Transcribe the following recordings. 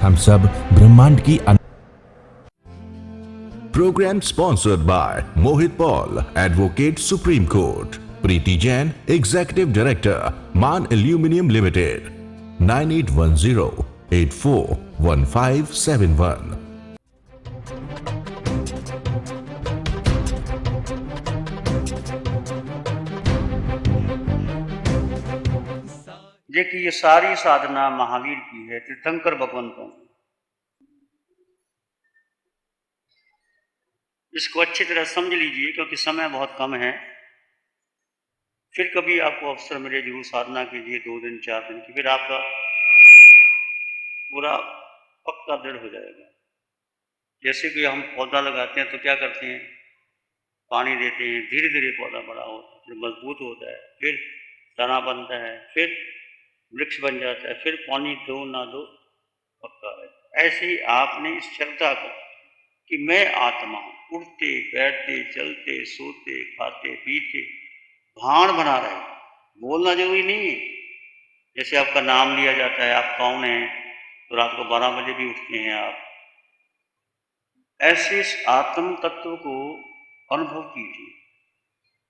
हम सब ब्रह्मांड की Program sponsored by Mohit Paul, Advocate Supreme Court. Preeti Jain, Executive Director, Man Aluminium Limited. 9810-841571. देखिए ये सारी साधना महावीर की है, तीर्थंकर भगवंतों की। इसको अच्छी तरह समझ लीजिए क्योंकि समय बहुत कम है। फिर कभी आपको अवसर मिले जरूर साधना कीजिए, 2 दिन 4 दिन की, फिर आपका पूरा पक्का दृढ़ हो जाएगा। जैसे कि हम पौधा लगाते हैं तो क्या करते हैं, पानी देते हैं, धीरे धीरे पौधा बड़ा होता है, फिर मजबूत होता है, फिर तना बनता है, फिर वृक्ष बन जाता है, फिर पानी दो ना दो पक्का है। ऐसे ही आपने इस श्रद्धा को कि मैं आत्मा हूं, उठते बैठते चलते सोते खाते पीते भान बना रहे, बोलना जरूरी नहीं है। जैसे आपका नाम लिया जाता है, आप कौन हैं, तो रात को 12 बजे भी उठते हैं आप। ऐसे इस आत्म तत्व को अनुभव कीजिए।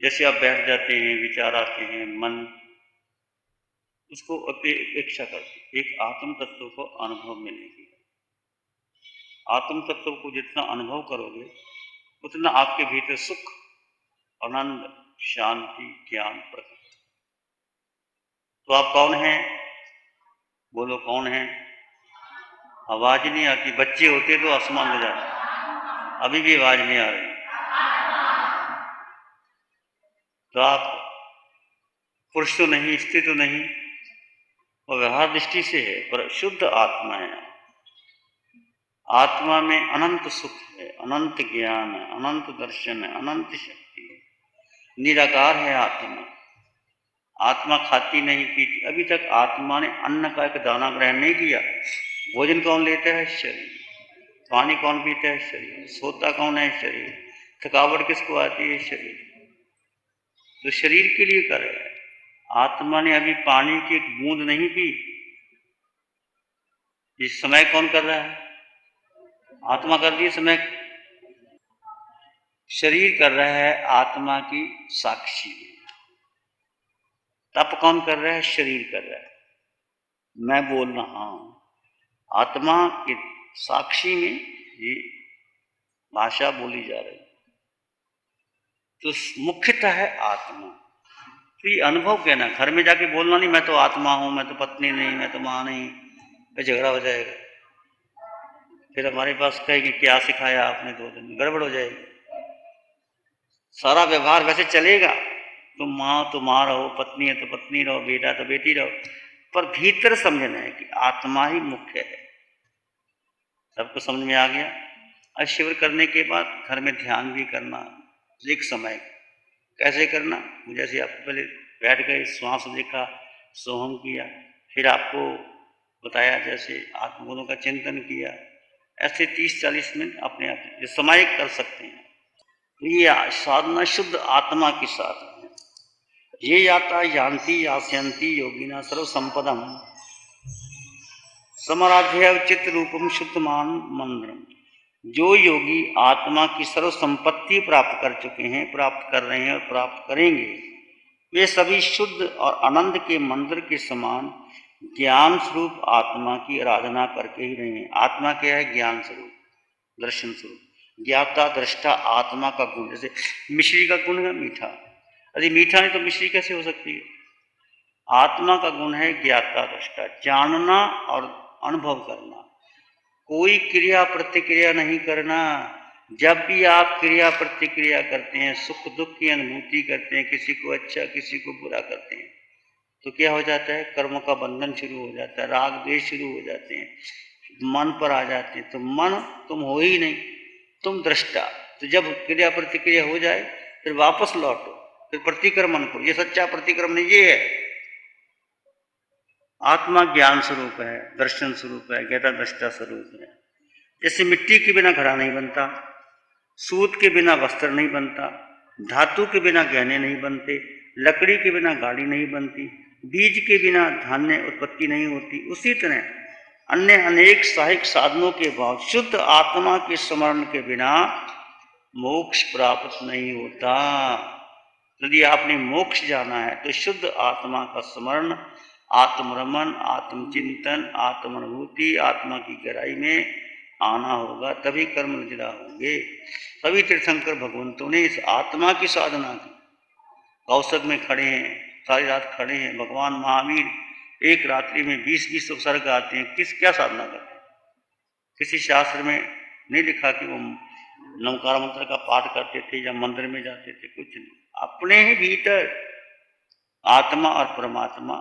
जैसे आप बैठ जाते हैं, विचार आते हैं, मन उसको अपेक्षा करते, एक आत्म तत्व को अनुभव में लीजिए। आत्म तत्व को जितना अनुभव करोगे उतना आपके भीतर सुख, आनंद, शांति, ज्ञान प्रकट। तो आप कौन हैं, बोलो कौन है। आवाज नहीं आती, बच्चे होते तो आसमान हो जाते, अभी भी आवाज नहीं आ रही। तो आप पुरुष तो नहीं, स्त्री तो नहीं, और व्यवहार दृष्टि से है, पर शुद्ध आत्मा है। आत्मा में अनंत सुख है, अनंत ज्ञान है, अनंत दर्शन है, अनंत शक्ति है, निराकार है आत्मा। आत्मा खाती नहीं पीती, अभी तक आत्मा ने अन्न का एक दाना ग्रहण नहीं किया। भोजन कौन लेता है, शरीर। पानी कौन पीता है, शरीर। सोता कौन है, शरीर। थकावट किसको आती है, शरीर। तो शरीर के लिए कर रहा है। आत्मा ने अभी पानी की एक बूंद नहीं पी। इस समय कौन कर रहा है, आत्मा कर रही है। समय शरीर कर रहा है आत्मा की साक्षी। तप कौन कर रहा है, शरीर कर रहा है। मैं बोल रहा हूं, आत्मा की साक्षी में ये भाषा बोली जा रही है। तो मुख्यतः है आत्मा। तो ये अनुभव कहना, घर में जाके बोलना नहीं मैं तो आत्मा हूं, मैं तो पत्नी नहीं, मैं तो मां नहीं, फिर झगड़ा हो जाएगा। फिर हमारे पास कहेगी क्या सिखाया आपने, 2 दिन में गड़बड़ हो जाएगी। सारा व्यवहार वैसे चलेगा, तुम मां तो मां रहो, पत्नी है तो पत्नी रहो, बेटा तो बेटी रहो, पर भीतर समझना है कि आत्मा ही मुख्य है। सबको समझ में आ गया। और शिविर करने के बाद घर में ध्यान भी करना, एक समय कैसे करना, जैसे आप पहले बैठ गए, श्वास देखा, सोहम किया, फिर आपको बताया जैसे आत्मगुणों का चिंतन किया, ऐसे 30-40 मिनट अपने आप समय कर सकते हैं। ये साधना शुद्ध आत्मा की साधना है। ये याता यान्ति यास्यन्ति योगिना सर्व संपदम समराध्य चित्त रूपम शुद्धमान मंत्रम। जो योगी आत्मा की सर्व संपत्ति प्राप्त कर चुके हैं, प्राप्त कर रहे हैं और प्राप्त करेंगे, वे सभी शुद्ध और आनंद के मंदिर के समान ज्ञान स्वरूप आत्मा की आराधना करके ही रहे हैं। आत्मा क्या है, ज्ञान स्वरूप, दर्शन स्वरूप, ज्ञाता दृष्टा आत्मा का गुण। जैसे मिश्री का गुण है मीठा, यदि मीठा नहीं तो मिश्री कैसे हो सकती है। आत्मा का गुण है ज्ञाता दृष्टा, जानना और अनुभव करना। कोई क्रिया प्रतिक्रिया नहीं करना। जब भी आप क्रिया प्रतिक्रिया करते हैं, सुख दुख की अनुभूति करते हैं, किसी को अच्छा किसी को बुरा करते हैं, तो क्या हो जाता है, कर्म का बंधन शुरू हो जाता है, राग द्वेष शुरू हो जाते हैं, मन पर आ जाते हैं। तो मन तुम हो ही नहीं, तुम दृष्टा। तो जब क्रिया प्रतिक्रिया हो जाए फिर वापस लौटो, फिर प्रतिक्रमण करो। ये सच्चा प्रतिक्रमण ये है। आत्मा ज्ञान स्वरूप है, दर्शन स्वरूप है, ज्ञाता दृष्टा स्वरूप है। जैसे मिट्टी के बिना घड़ा नहीं बनता, सूत के बिना वस्त्र नहीं बनता, धातु के बिना गहने नहीं बनते, लकड़ी के बिना गाड़ी नहीं बनती, बीज के बिना धान्य उत्पत्ति नहीं होती, उसी तरह अन्य अनेक सहायक साधनों के बाद शुद्ध आत्मा के स्मरण के बिना मोक्ष प्राप्त नहीं होता। यदि आपने मोक्ष जाना है तो शुद्ध आत्मा का स्मरण, आत्मरमन, आत्मचिंतन, आत्मानुभूति, आत्मा की गहराई में आना होगा, तभी कर्म निजरा होंगे। सभी तीर्थंकर भगवंतों ने इस आत्मा की साधना की। कौशक में खड़े हैं, सारी रात खड़े हैं। भगवान महावीर एक रात्रि में 20-20 उपसर्ग आते हैं। क्या साधना करते हैं? किसी शास्त्र में नहीं लिखा कि वो नमकार मंत्र का पाठ करते थे या मंदिर में जाते थे, कुछ नहीं। अपने ही भीतर आत्मा और परमात्मा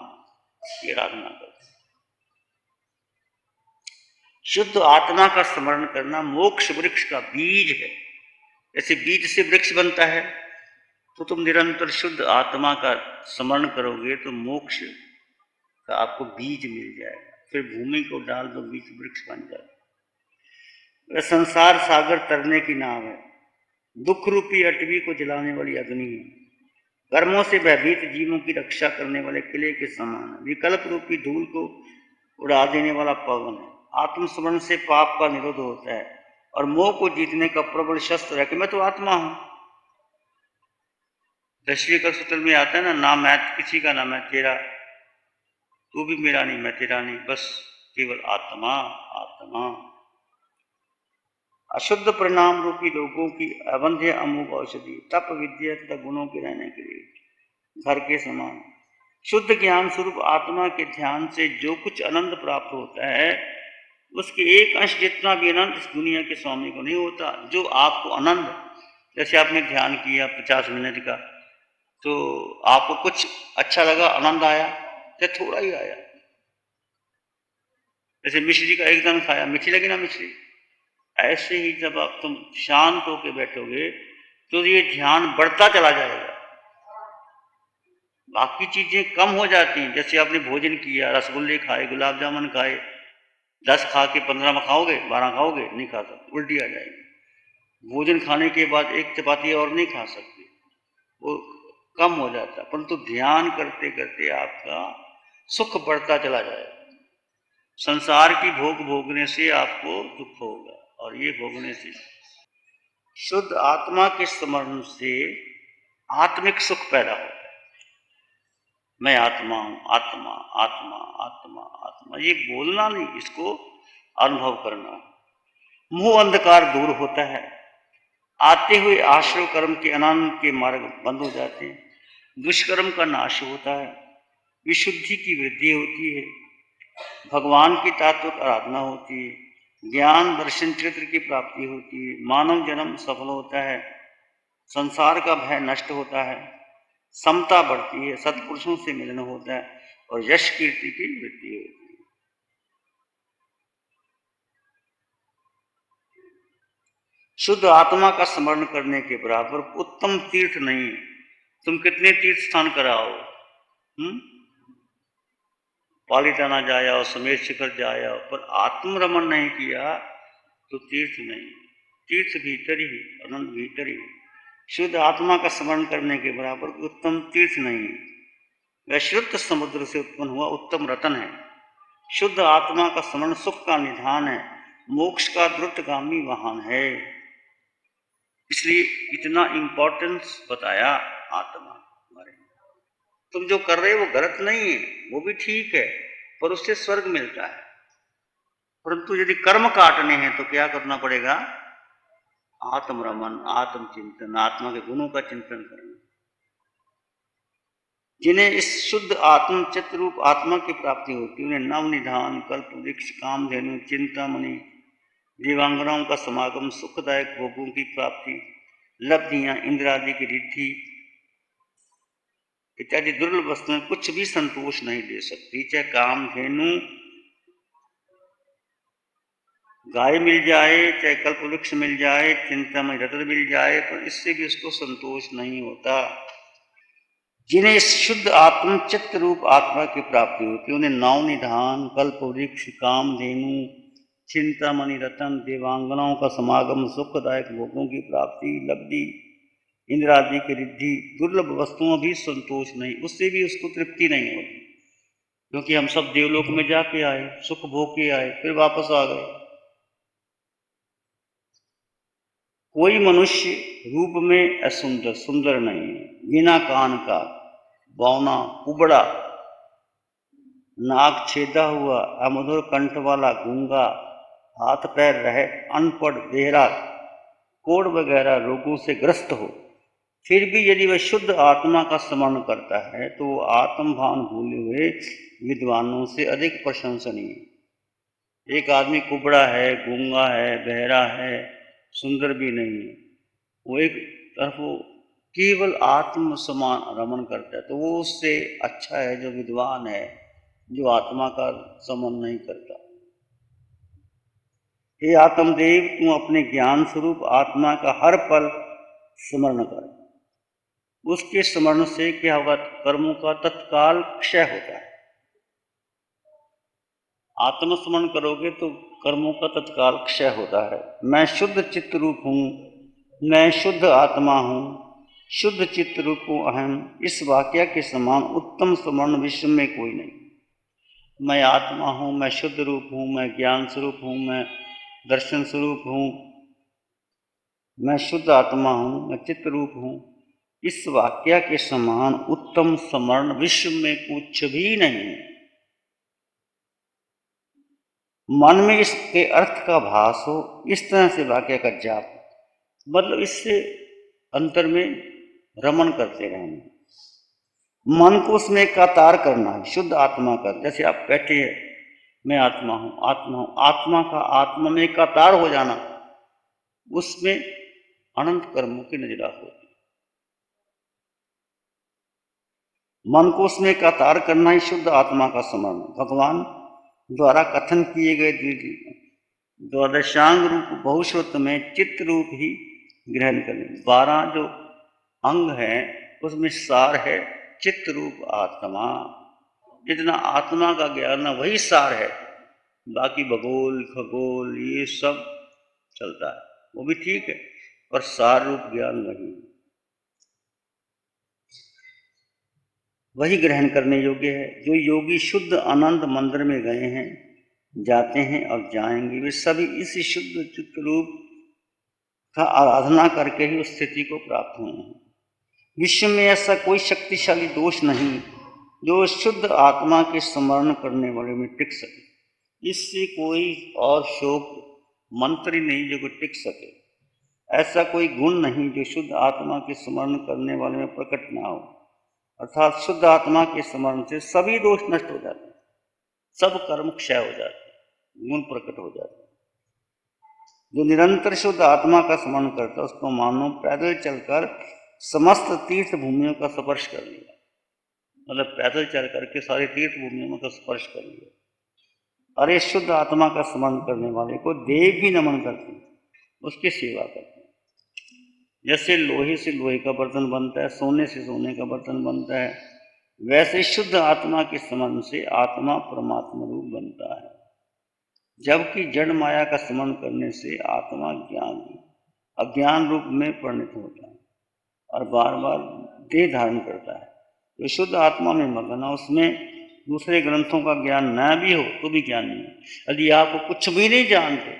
की आराधना करते। शुद्ध आत्मा का स्मरण करना मोक्ष वृक्ष का बीज है। जैसे बीज से वृक्ष बनता है, तो तुम निरंतर शुद्ध आत्मा का स्मरण करोगे तो मोक्ष का आपको बीज मिल जाएगा। फिर भूमि को डाल दो, बीज वृक्ष बन जाएगा। वह संसार सागर तरने की नाव है, दुख रूपी अटवी को जलाने वाली अग्नि है, कर्मों से भयभीत जीवों की रक्षा करने वाले किले के समान है, विकल्प रूपी धूल को उड़ा देने वाला पवन है। आत्मस्मरण से पाप का निरोध होता है और मोह को जीतने का प्रबल शस्त्र है कि मैं तो आत्मा हूं। 10वीं कल सूत्र में आता है ना मैं किसी का, ना मैं तेरा, तू भी मेरा नहीं, मैं तेरा नहीं, बस केवल आत्मा आत्मा। अशुद्ध परिणाम रूपी लोगों की अवंध्य अमोघ औषधि, तप विद्या तथा गुणों के रहने के लिए घर के समान। शुद्ध ज्ञान स्वरूप आत्मा के ध्यान से जो कुछ आनंद प्राप्त होता है, उसके एक अंश जितना भी आनंद इस दुनिया के स्वामी को नहीं होता। जो आपको आनंद, जैसे आपने ध्यान किया 50 मिनट का, तो आपको कुछ अच्छा लगा, आनंद आया, तो थोड़ा ही आया। जैसे मिश्री का एक दाना खाया, मीठी लगी ना मिश्री, ऐसे ही जब आप तुम शांत होकर बैठोगे तो ये ध्यान बढ़ता चला जाएगा। बाकी चीजें कम हो जाती हैं। जैसे आपने भोजन किया, रसगुल्ले खाए, गुलाब जामुन खाए, 10 खा के 15 में खाओगे, 12 खाओगे, नहीं खा सकते, उल्टी आ जाएगी। भोजन खाने के बाद एक चपाती और नहीं खा सकते, वो कम हो जाता है। परंतु ध्यान करते करते आपका सुख बढ़ता चला जाएगा। संसार की भोग भोगने से आपको दुख होगा, और ये भोगने से शुद्ध आत्मा के स्मरण से आत्मिक सुख पैदा होता है। मैं आत्मा हूं, आत्मा आत्मा आत्मा आत्मा, ये बोलना नहीं, इसको अनुभव करना। मोह अंधकार दूर होता है, आते हुए आश्रव कर्म के अनंत के मार्ग बंद हो जाते हैं, दुष्कर्म का नाश होता है, विशुद्धि की वृद्धि होती है, भगवान की तात्विक आराधना होती है, ज्ञान दर्शन चरित्र की प्राप्ति होती है, मानव जन्म सफल होता है, संसार का भय नष्ट होता है, समता बढ़ती है, सत्पुरुषों से मिलन होता है और यश कीर्ति की वृद्धि होती है। शुद्ध आत्मा का स्मरण करने के बराबर उत्तम तीर्थ नहीं है। तुम कितने तीर्थ स्थान कराओ, पालिताना जाया, समेत शिखर जाया, पर आत्मरमण नहीं किया तो तीर्थ नहीं। तीर्थ भीतर ही, आनंद भीतर ही। शुद्ध आत्मा का स्मरण करने के बराबर उत्तम तीर्थ नहीं है। वह शुद्ध समुद्र से उत्पन्न हुआ उत्तम रतन है। शुद्ध आत्मा का स्मरण सुख का निधान है, मोक्ष का द्रुतगामी वाहन है। इसलिए इतना इंपॉर्टेंस बताया आत्मा बारे में। तुम जो कर रहे हो वो गलत नहीं है, वो भी ठीक है, पर उससे स्वर्ग मिलता है। परंतु यदि कर्म काटने हैं तो क्या करना पड़ेगा? आत्मरमन, आत्मचिंतन, आत्मा के गुणों का चिंतन करना। जिन्हें इस शुद्ध आत्म चित्त रूप आत्मा की प्राप्ति होती है, उन्हें नवनिधान, कल्प वृक्ष, कामधेनु, चिंतामणि, देवांगनाओं का समागम, सुखदायक भोगों की प्राप्ति, लब्धियां, इंद्र आदि की रिद्धि इत्यादि दुर्लभ वस्तुएं कुछ भी संतोष नहीं दे सकती। चाहे कामधेनु गाय मिल जाए, चाहे कल्प वृक्ष मिल जाए, चिंतामणि रत्न मिल जाए, पर इससे भी उसको संतोष नहीं होता। जिन्हें इस शुद्ध आत्म चित्त रूप आत्मा की प्राप्ति होती है, उन्हें नवनिधान, कल्प वृक्ष, कामधेनु, चिंतामणि रतन, देवांगनाओं का समागम, सुखदायक भोगों की प्राप्ति, लब्धि, इंद्र आदि की रिद्धि, दुर्लभ वस्तुओं भी संतोष नहीं, उससे भी उसको तृप्ति नहीं होती। क्योंकि हम सब देवलोक में जाके आए, सुख भोग के आए, फिर वापस आ गए। कोई मनुष्य रूप में असुंदर सुंदर नहीं है, बिना कान का, बौना, कुबड़ा, नाक छेदा हुआ, अमधुर कंठ वाला, गूंगा, हाथ पैर रहे, अनपढ़, बेहरा, कोढ़ वगैरह रोगों से ग्रस्त हो, फिर भी यदि वह शुद्ध आत्मा का स्मरण करता है तो वो आत्म भान भूले हुए विद्वानों से अधिक प्रशंसनीय है। एक आदमी कुबड़ा है, गूंगा है, बहरा है, सुंदर भी नहीं है, वो एक तरफ वो केवल आत्म समान रमण करता है, तो वो उससे अच्छा है जो विद्वान है, जो आत्मा का समन नहीं करता। हे आत्मदेव, तू अपने ज्ञान स्वरूप आत्मा का हर पल स्मरण कर। उसके स्मरण से क्या होगा? कर्मों का तत्काल क्षय होता है। आत्मस्मरण करोगे तो कर्मों का तत्काल क्षय होता है। मैं शुद्ध चित्त रूप हूँ, मैं शुद्ध आत्मा हूँ, शुद्ध चित्त रूप हूँ अहम, इस वाक्य के समान उत्तम स्मरण विश्व में कोई नहीं। मैं आत्मा हूँ, मैं शुद्ध रूप हूँ, मैं ज्ञान स्वरूप हूँ, मैं दर्शन स्वरूप हूँ, मैं शुद्ध आत्मा हूँ, मैं चित्त रूप हूँ, इस वाक्य के समान उत्तम स्मरण विश्व में कुछ भी नहीं है। मन में इसके अर्थ का भास हो, इस तरह से वाक्य का जाप, मतलब इससे अंतर में रमन करते रहना, मन को उसमें एकाकार करना है, शुद्ध आत्मा का। जैसे आप कहते हैं मैं आत्मा हूँ, आत्मा हूँ, आत्मा का आत्मा में एकाकार हो जाना, उसमें अनंत कर्मों की नजरा होती। मन को उसमें एकाकार करना ही शुद्ध आत्मा का स्मरण। भगवान द्वारा कथन किए गए द्वादशांग रूप बहुश्रुत में चित्त रूप ही ग्रहण करें। 12 जो अंग है उसमें सार है चित्त रूप आत्मा। जितना आत्मा का ज्ञान है वही सार है, बाकी भगोल खगोल ये सब चलता है, वो भी ठीक है, पर सार रूप ज्ञान वही वही ग्रहण करने योग्य है। जो योगी शुद्ध आनंद मंदिर में गए हैं, जाते हैं और जाएंगे, वे सभी इसी शुद्ध चित्त रूप का आराधना करके ही उस स्थिति को प्राप्त हुए हैं। विश्व में ऐसा कोई शक्तिशाली दोष नहीं जो शुद्ध आत्मा के स्मरण करने वाले में टिक सके। इससे कोई और शोक मंत्र ही नहीं जो टिक सके। ऐसा कोई गुण नहीं जो शुद्ध आत्मा के स्मरण करने वाले में प्रकट ना हो। अर्थात शुद्ध आत्मा के स्मरण से सभी दोष नष्ट हो जाते हैं, सब कर्म क्षय हो जाते हैं, गुण प्रकट हो जाते हैं। जो निरंतर शुद्ध आत्मा का स्मरण करता है उसको मानो पैदल चलकर समस्त तीर्थ भूमियों का स्पर्श कर लिया, मतलब पैदल चल करके सारी तीर्थ भूमियों का स्पर्श कर लिया। अरे शुद्ध आत्मा का स्मरण करने वाले को देव भी नमन करते हैं, उसकी सेवा करते हैं। जैसे लोहे से लोहे का बर्तन बनता है, सोने से सोने का बर्तन बनता है, वैसे शुद्ध आत्मा के स्मरण से आत्मा परमात्मा रूप बनता है। जबकि जड़ माया का स्मरण करने से आत्मा ज्ञान अज्ञान रूप में परिणत होता है और बार बार देह धारण करता है। जो शुद्ध आत्मा में मगन है उसमें दूसरे ग्रंथों का ज्ञान न भी हो तो भी ज्ञान नहीं है। यदि आप कुछ भी नहीं जानते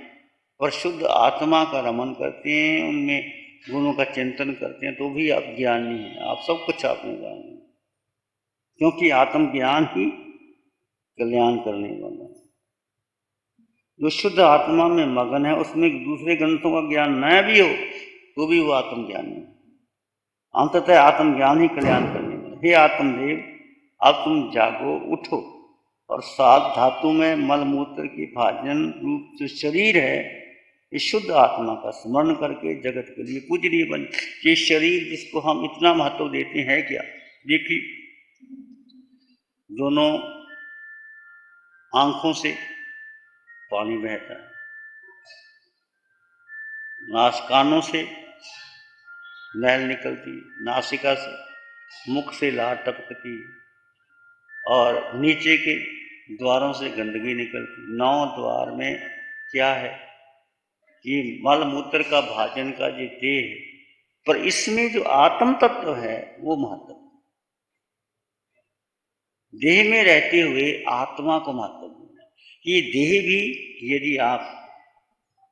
और शुद्ध आत्मा का रमन करते हैं, उनमें गुणों का चिंतन करते हैं, तो भी आप ज्ञानी हैं, आप सब कुछ आपने जान लिया, क्योंकि आत्मज्ञान ही कल्याण करने वाला है। जो शुद्ध आत्मा में मगन है उसमें दूसरे ग्रंथों का ज्ञान न भी हो तो भी वो आत्मज्ञानी है। अंततः आत्मज्ञान ही कल्याण करने वाला। हे आत्मदेव, अब तुम जागो, उठो और 7 धातु में मल मूत्र की भाजन रूप जो शरीर है, इस शुद्ध आत्मा का स्मरण करके जगत के लिए पूजनीय बन। ये शरीर जिसको हम इतना महत्व देते हैं क्या? देखिए, दोनों आंखों से पानी बहता है, कानों से मैल निकलती, नासिका से मुख से लार टपकती और नीचे के द्वारों से गंदगी निकलती। 9 द्वार में क्या है? ये मल मूत्र का भाजन का जो देह है, पर इसमें जो आत्म तत्व है वो महत्व। देह में रहते हुए आत्मा को महत्व देना। ये देह भी यदि आप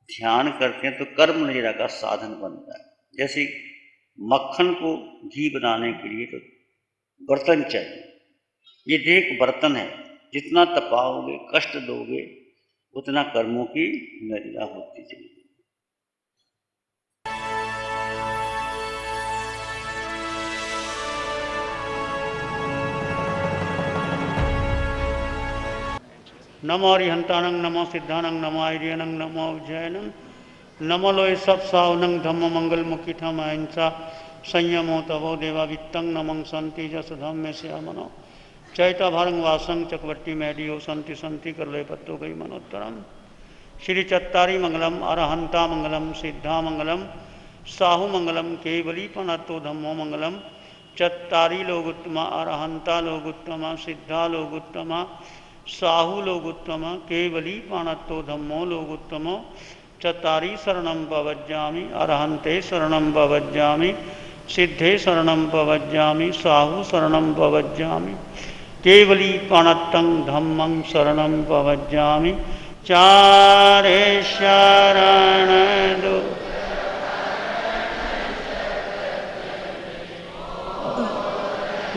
ध्यान करते हैं तो कर्म निद्रा का साधन बनता है। जैसे मक्खन को घी बनाने के लिए तो बर्तन चाहिए। ये देह एक बर्तन है, जितना तपाओगे, कष्ट दोगे, उतना कर्मों की निद्रा होती चलेगी। नमो अरिहंतानंग, नमो सिद्धानंग, नमो आर्यनंग, नमो उज्जैनंग, नमो लोय सब सावनंग, धम्म मंगल मुखी ठम अहिंसा संयमो तवो देवा वित्तंग, नमंग संति जस धम्म श्यामनो चैता भरंग वासंग चकवट्टी मैडियो संति संति कर ले पत्तो गई मनोत्तरम। श्री चत्तारी मंगलम, अरहंता मंगलम, सिद्धा मंगलम, साहु मंगलम, केवली पनतो धम्मो मंगलम। चत्तारी लोग उत्तमा, अरहंता लोग उत्तमा, सिद्धा लोग उत्तमा, साहु लोग उत्तम, केवली पाणत्तो धम्मो लोग उत्तमो। चत्तारी शरणं पवज्जामि, अरहंते शरणं पवज्जामि, सिद्धे शरणं पवज्जामि, साहु शरणं पवज्जामि, केवली पाणत्तं धम्मं शरणं पवज्जामि। चारे शरण दो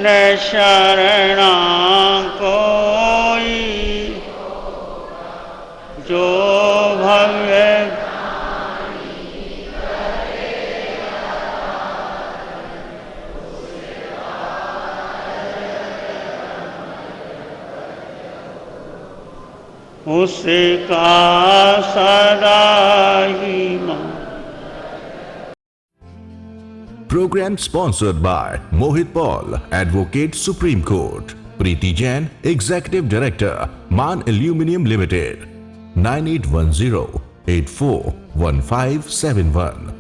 न शरणा कोई जो भव्य उसका सदा ही मन। Program sponsored by Mohit Paul, Advocate Supreme Court. Preeti Jain, Executive Director, Man Aluminium Limited. 9810 841571.